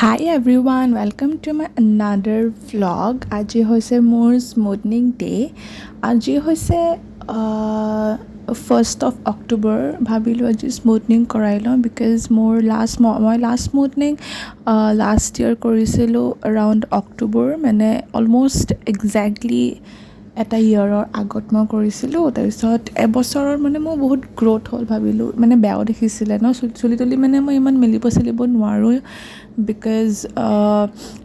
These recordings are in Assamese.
Hi everyone, welcome to my another vlog. আজি হৈছে মোৰ স্মুথনিং ডে। আজি হৈছে 1st of October। ভাবিলোঁ আজি স্মুথনিং কৰাই লওঁ বিকজ মোৰ মই লাষ্ট স্মুথনিং লাষ্ট ইয়েৰ কৰিছিলোঁ around October, মানে অলমষ্ট এক্সেক্টলি এটা ইয়েৰৰ আগত মই কৰিছিলোঁ। তাৰপিছত এবছৰৰ মানে মোৰ বহুত গ্ৰ'থ হ'ল, ভাবিলোঁ মানে বেয়াও দেখিছিলে ন চুলি তুলি, মানে মই ইমান মেলিব চেলিব নোৱাৰোঁ বিকজ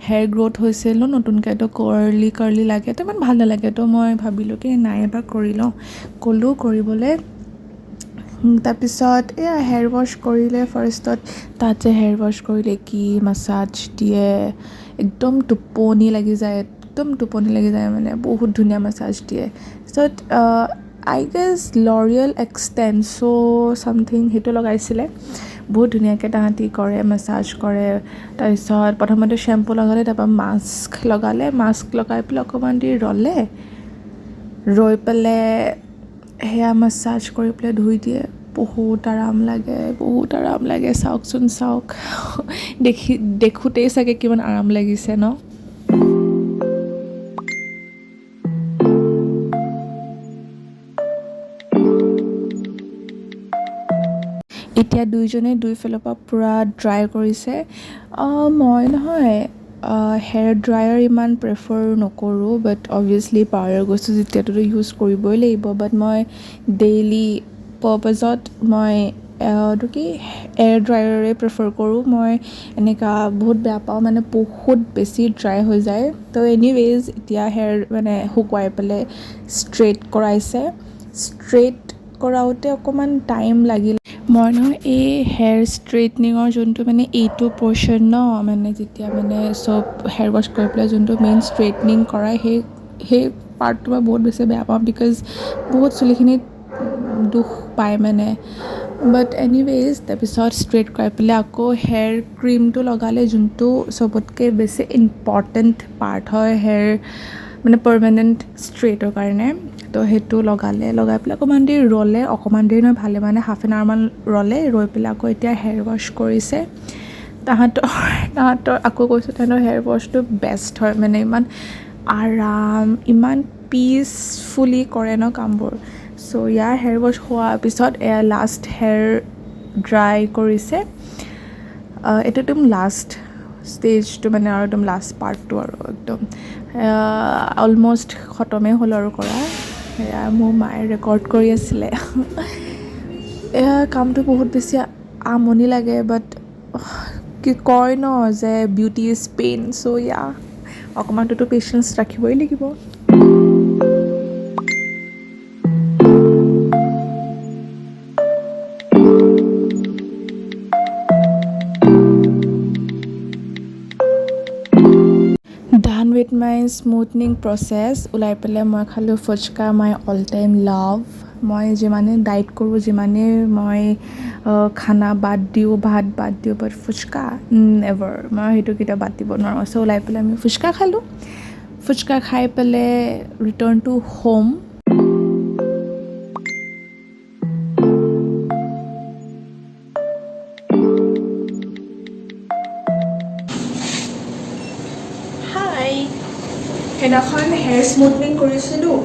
হেয়াৰ গ্ৰ'থ হৈছিল ন নতুনকৈ, তো কাৰ্লি লাগে, তো ইমান ভাল নালাগে। তো মই ভাবিলোঁ কি নাই এবাৰ কৰি লওঁ, ক'লোঁ কৰিবলৈ। তাৰপিছত এয়া হেয়াৰ ৱাছ কৰিলে ফাৰ্ষ্টত। তাত যে হেয়াৰ ৱাছ কৰিলে কি মাছাজ দিয়ে, একদম টোপনি লাগি যায়, মানে বহুত ধুনীয়া মাছাজ দিয়ে। তাৰপিছত আই গেছ লৰিয়েল এক্সটেনছো ছামথিং সেইটো লগাইছিলে, বহুত ধুনীয়াকৈ তাহাঁতি কৰে, মাছাজ কৰে। তাৰপিছত প্ৰথমতে শ্বেম্পু লগালে, তাৰপৰা মাস্ক লগাই পেলাই অকণমান দেৰি ৰৈ পেলাই সেয়া মাছাজ কৰি পেলাই ধুই দিয়ে। বহুত আৰাম লাগে, চাওকচোন দেখোঁতেই চাগে কিমান আৰাম লাগিছে ন। এতিয়া দুইজনে দুইফালৰ পৰা পূৰা ড্ৰাই কৰিছে। মই নহয় হেয়াৰ ড্ৰায়াৰ ইমান প্ৰেফাৰ নকৰোঁ, বাট অবভিয়াছলি পাৱাৰ গৈছোঁ যেতিয়াতো ইউজ কৰিবই লাগিব। বাট মই ডেইলি পাৰ্পাজত মই এইটো কি এয়াৰ ড্ৰায়াৰে প্ৰেফাৰ কৰোঁ। মই এনেকুৱা বহুত বেয়া পাওঁ, মানে বহুত বেছি ড্ৰাই হৈ যায়। তো এনিৱেজ এতিয়া হেয়াৰ মানে শুকুৱাই পেলাই ষ্ট্ৰেইট কৰাওঁতে অকণমান টাইম লাগিল। মই নহয় এই হেয়াৰ ষ্ট্ৰেইটনিঙৰ যোনটো মানে এইটো পৰ্চন ন, মানে যেতিয়া মানে চব হেয়াৰ ৱাছ কৰি পেলাই যোনটো মেইন ষ্ট্ৰেইটনিং কৰায়, সেই পাৰ্টটো মই বহুত বেছি বেয়া পাওঁ বিকজ বহুত চুলিখিনিত দুখ পায় মানে। বাট এনিৱেজ তাৰপিছত ষ্ট্ৰেইট কৰাই পেলাই আকৌ হেয়াৰ ক্ৰীমটো লগালে, যোনটো চবতকৈ বেছি ইম্পৰ্টেণ্ট পাৰ্ট হয় হেয়াৰ মানে পাৰ্মানেণ্ট ষ্ট্ৰেইটৰ কাৰণে। তো সেইটো লগাই পেলাই অকণমান দেৰি ৰ'লে, ভালে মানে হাফ এন আৱাৰমান ৰৈ পেলাই আকৌ এতিয়া হেয়াৰ ৱাছ কৰিছে। তাহাঁতৰ আকৌ কৈছোঁ, তাহাঁতৰ হেয়াৰ ৱাছটো বেষ্ট হয়, মানে ইমান আৰাম, ইমান পিচফুলি কৰে ন কামবোৰ। চ' ইয়াৰ হেয়াৰ ৱাছ হোৱাৰ পিছত এয়া লাষ্ট হেয়াৰ ড্ৰাই কৰিছে। এইটো একদম লাষ্ট ষ্টেজটো, মানে আৰু একদম লাষ্ট পাৰ্টটো আৰু একদম অলমষ্ট খতমেই হ'ল আৰু কৰা। সেয়া মোৰ মায়ে ৰেকৰ্ড কৰি আছিলে। এয়া কামটো বহুত বেছি আমনি লাগে, বাট কি কয় ন যে বিউটি ইজ পেইন। চ' অকণমানটোতো পেচেঞ্চ ৰাখিবই লাগিব। Done with my smoothing process. ওলাই পেলাই মই খালোঁ fuchka, my all time love. মই যিমানে ডাইট কৰোঁ, যিমানে মই খানা বাদ দিওঁ, ভাত বাদ দিওঁ, বাট ফুচকা নেভাৰ, মই সেইটো কেতিয়াও বাদ দিব নোৱাৰোঁ। চ' ওলাই পেলাই আমি ফুচকা খালোঁ। ফুচকা খাই পেলাই ৰিটাৰ্ণ টু হোম। হাই, সেইদিনাখন হেয়াৰ স্মুথনিং কৰিছিলোঁ,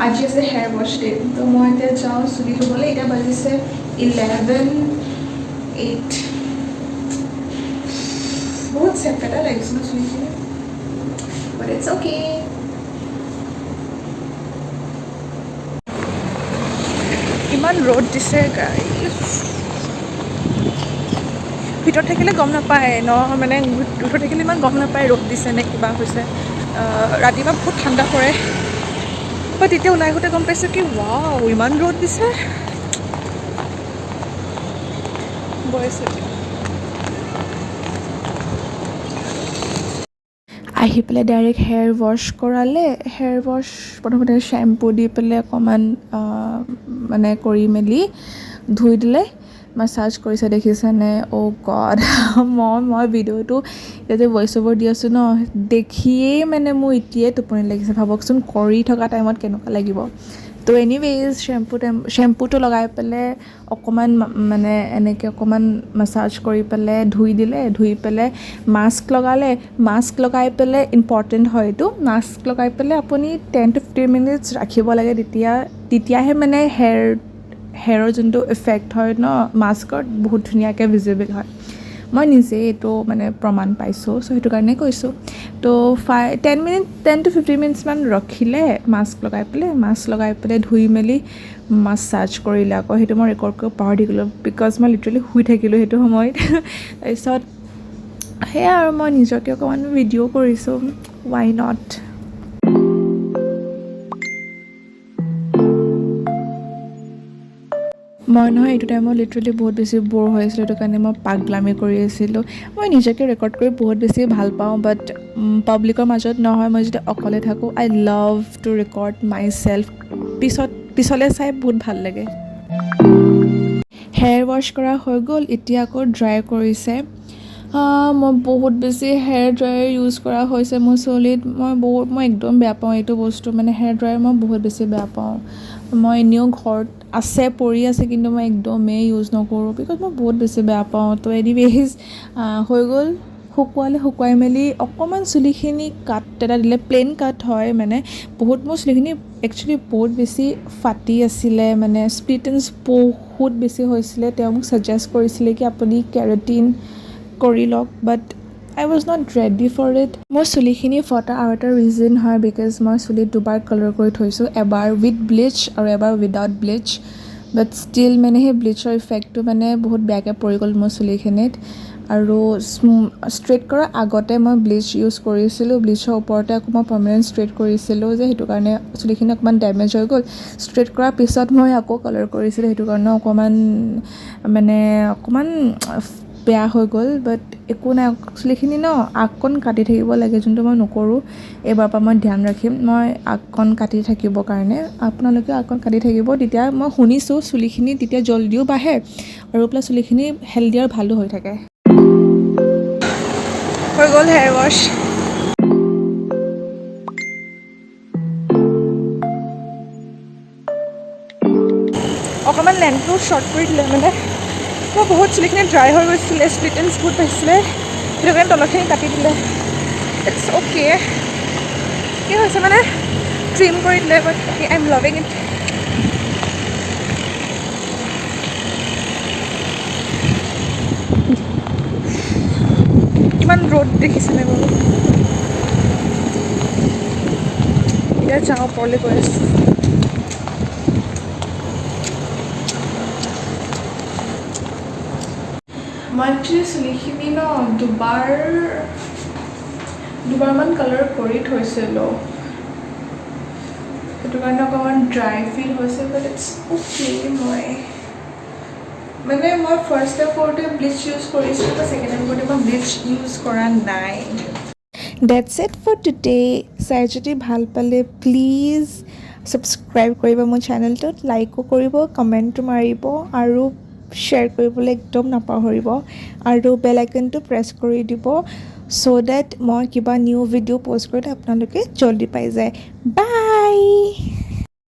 আজি আছে হেয়াৰ ৱাছ ডে। তো মই এতিয়া যাওঁ চুলি ধুবলৈ। এতিয়া বাজিছে 11:08। বহুত চেপেটা লাগিছে ন চুলিখিনি, বাট ইটছ অ'কে। ইমান ৰ'দ দিছে গাইছ, ভিতৰত থাকিলে গম নাপায় ন, মানে ভিতৰত থাকিলে ইমান গম নাপায় ৰ'দ দিছে নে কিবা হৈছে। ৰাতিপুৱা বহুত ঠাণ্ডা পৰে, বাট এতিয়া ওলাই আহোঁতে গম পাইছোঁ কি ৱাও ইমান ৰ'দ দিছে। আহি পেলাই ডাইৰেক্ট হেয়াৰ ৱাছ কৰালে। হেয়াৰ ৱাছ প্ৰথমতে শ্বেম্পু দি পেলাই অকণমান মানে কৰি মেলি ধুই দিলে, মাছাজ কৰিছে, দেখিছেনে? অ' গড, মই ভিডিঅ'টো এতিয়া যে ভইচ অভাৰ দি আছোঁ ন, দেখিয়েই মানে মোৰ এতিয়াই টোপনি লাগিছে। ভাবকচোন কৰি থকা টাইমত কেনেকুৱা লাগিব। তো এনিৱেইজ শ্বেম্পুটো লগাই পেলাই অকণমান মানে এনেকৈ অকণমান মাছাজ কৰি পেলাই ধুই দিলে, ধুই পেলাই মাস্ক লগালে, মাস্ক লগাই পেলাই ইম্পৰ্টেণ্ট হয় এইটো, মাস্ক লগাই পেলাই আপুনি 10 to 15 minutes ৰাখিব লাগে, তেতিয়াহে মানে হেয়াৰৰ যোনটো ইফেক্ট হয় ন মাস্কত বহুত ধুনীয়াকৈ ভিজিবল হয়। মই নিজে এইটো মানে প্ৰমাণ পাইছোঁ, চ' সেইটো কাৰণে কৈছোঁ। তো 10 to 15 minutes মান ৰখিলে মাস্ক লগাই পেলাই ধুই মেলি মাছাজ কৰিলে। আকৌ সেইটো মই ৰেকৰ্ড কৰিব পাহৰি থাকিলোঁ বিকজ মই লিটাৰেলি শুই থাকিলোঁ সেইটো সময়ত। তাৰপিছত সেয়া আৰু মই নিজকে অকণমান ভিডিঅ' কৰিছোঁ, ৱাই নট। মই নহয় এইটো টাইমত লিটাৰেলি বহুত বেছি ব'ৰ হৈ আছিলোঁ, সেইটো কাৰণে মই পাগলামি কৰি আছিলোঁ। মই নিজকে ৰেকৰ্ড কৰি বহুত বেছি ভাল পাওঁ, বাট পাব্লিকৰ মাজত নহয়, মই যেতিয়া অকলে থাকোঁ I love to record my self. পিছলৈ চাই বহুত ভাল লাগে। হেয়াৰ ৱাছ কৰা হৈ গ'ল, এতিয়া আকৌ ড্ৰাই কৰিছে। মই বহুত বেছি হেয়াৰ ড্ৰায়াৰ ইউজ কৰা হৈছে মোৰ চুলিত। মই একদম বেয়া পাওঁ এইটো বস্তু, মানে হেয়াৰ ড্ৰায়াৰ মই বহুত বেছি বেয়া পাওঁ। মই এনেও ঘৰত পৰি আছে, কিন্তু মই একদমেই ইউজ নকৰোঁ বিকজ মই বহুত বেছি বেয়া পাওঁ। তো এনিৱেইজ হৈ গ'ল, শুকুৱাই মেলি অকণমান চুলিখিনি কাট এটা দিলে, প্লেইন কাট হয় মানে। মোৰ চুলিখিনি একচুৱেলি বহুত বেছি ফাটি আছিলে, মানে স্প্লিট এণ্ডছ বহুত বেছি হৈছিলে। তেওঁ মোক ছাজেষ্ট কৰিছিলে কি আপুনি কেৰাটিন কৰি লওক, but I was not ready for it. মোৰ চুলিখিনি ফটা আৰু এটা ৰিজন হয় বিকজ মই চুলিত দুবাৰ কালাৰ কৰি থৈছোঁ, এবাৰ উইথ ব্লিচ আৰু এবাৰ উইদাউট ব্লিচ। বাট ষ্টিল মানে সেই ব্লিচৰ ইফেক্টটো মানে বহুত বেয়াকৈ পৰি গ'ল মোৰ চুলিখিনিত। আৰু ষ্ট্ৰেইট কৰাৰ আগতে মই ব্লিচ ইউজ কৰিছিলোঁ, ব্লিচৰ ওপৰতে আকৌ মই পাৰ্মানেণ্ট ষ্ট্ৰেইট কৰিছিলোঁ যে সেইটো কাৰণে চুলিখিনি অকণমান ডেমেজ হৈ গ'ল। ষ্ট্ৰেইট কৰাৰ পিছত মই আকৌ কালাৰ কৰিছিলোঁ, সেইটো কাৰণে অকণমান বেয়া হৈ গ'ল। বাট একো নাই, চুলিখিনি ন আগকণ কাটি থাকিব লাগে, যোনটো মই নকৰোঁ। এইবাৰৰ পৰা মই ধ্যান ৰাখিম, মই আগকণ কাটি থাকিবৰ কাৰণে। আপোনালোকে আগকণ কাটি থাকিব, তেতিয়া মই শুনিছোঁ চুলিখিনি তেতিয়া জল্দিও বাঢ়ে আৰু প্লাছ চুলিখিনি হেল্ডি আৰু ভালো হৈ থাকে। হৈ গ'ল হেয়াৰ ৱাছ। অকণমান লেন্থটো শ্বৰ্ট কৰি দিলে, মানে মই বহুত চুলিখিনি ড্ৰাই হৈ গৈছিলে, স্প্লিট এণ্ডছ বহুত পাইছিলে, সেইটো কাৰণে তলৰখিনি কাটি দিলে। ইটছ অ'কে, কি হৈছে মানে ট্ৰিম কৰি দিলে, বাট আই এম লাভিং ইট। কিমান ৰ'দ দেখিছেনে বাৰু। এতিয়া যাওঁ, ওপৰলৈ গৈ আছোঁ। মই একচুৱেলি চুলিখিনি ন দুবাৰমান কালাৰ কৰি থৈছিলোঁ, সেইটো কাৰণে অকণমান ড্ৰাই ফিল হৈছে, বাট ইটছ অ'কে। মই ফাৰ্ষ্ট টাইম কৰোঁতে ব্লিচ ইউজ কৰিছিলোঁ, বা ছেকেণ্ড টাইম কৰোঁতে মই ব্লিচ ইউজ কৰা নাই। That's it for today. চাই যদি ভাল পালে প্লিজ ছাবস্ক্ৰাইব কৰিব মোৰ চেনেলটোত, লাইকো কৰিব, কমেণ্টটো মাৰিব আৰু শ্বেয়াৰ কৰিবলৈ একদম নাপাহৰিব, আৰু বেল আইকনটো প্ৰেছ কৰি দিব ছ' ডেট মই কিবা নিউ ভিডিঅ' প'ষ্ট কৰিলে আপোনালোকে জল্দি পাই যায়। বাই।